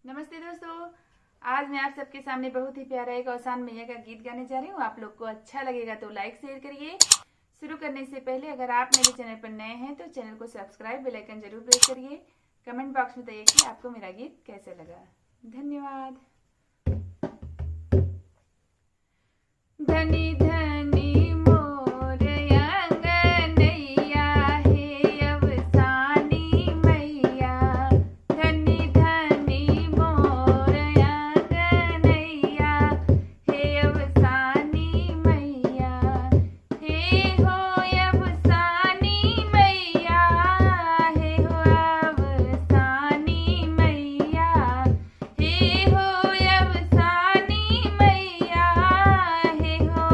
नमस्ते दोस्तों, आज मैं आप सबके सामने बहुत ही प्यारा एक औसान मैया का गीत गाने जा रही हूँ। आप लोग को अच्छा लगेगा तो लाइक शेयर करिए। शुरू करने से पहले अगर आप मेरे चैनल पर नए हैं तो चैनल को सब्सक्राइब, बेल आइकन जरूर प्रेस करिए। कमेंट बॉक्स में बताइए कि आपको मेरा गीत कैसे लगा। धन्यवाद। धनी धनी मोर अंगनैया हे अवसानी मैया, धनी धनी मोर अंगनैया हे अवसानी मैया, हे हो अवसानी मैया, हे हो अवसानी मैया, हे हो अवसानी मैया, हे हो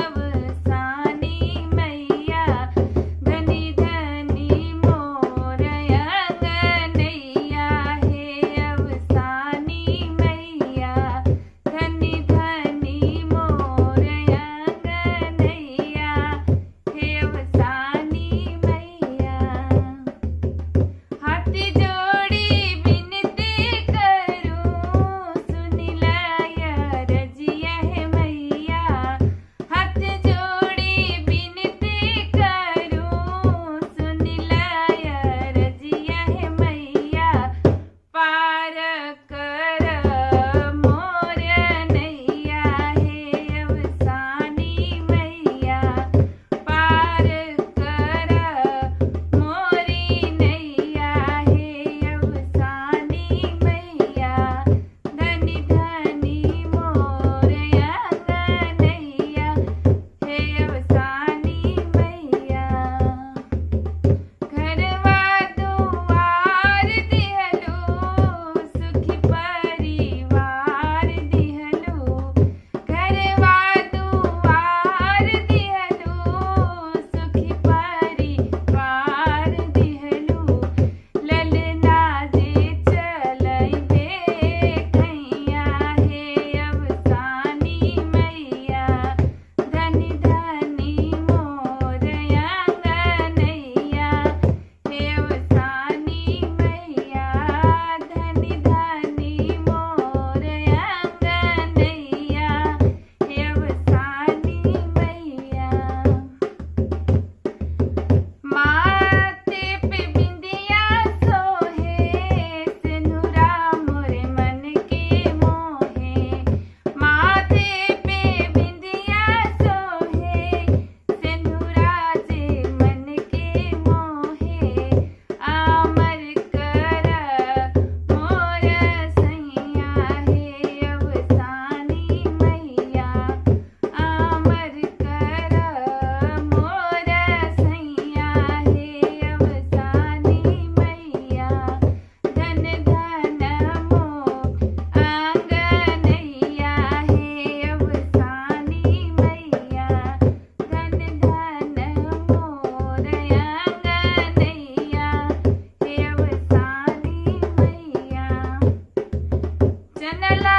अवसानी मैया, धनी धनी मोर अंगनैया हे अवसानी मैया, धनी धनी मोर अंगनैया हे अवसानी मैया। हाथ जोड़ी बिनती करूं सुन लाया रजिया है मैया, हाथ जोड़ी बिनती करूं सुन लाया रजिया है मैया, पार कर मोर नैया हे अवसानी मैया, पार कर मोरी नैया हे अवसानी मैया, धनी धनी मोर अंगनैया हे अवसानी मैया। घरवा दुआर दिहलो सुखी परिवार दिहलो, घरवा दुआर दिहलो सुखी परिवार दिहलो, ललना जे चलैबे खैया हे अवसानी मैया, धनी धनी मोर अंगनैया हे अवसानी मैया, धनी धनी मोर अंगनैया हे अवसानी मैया। माथे पे बिंदिया सोहे सिनुरा मोरे मन के मोहे, माथे पे बिंदिया सोहे सिनुरा जे मन के मोहे, आमर कर मोर सैया हे अवसानी मैया, आमर कर मोर सैया हे अवसानी मैया, धन धन मोर अंगनैया हे अवसानी मैया, धन धन मोर अंगनैया हे अवसानी मैया। चनला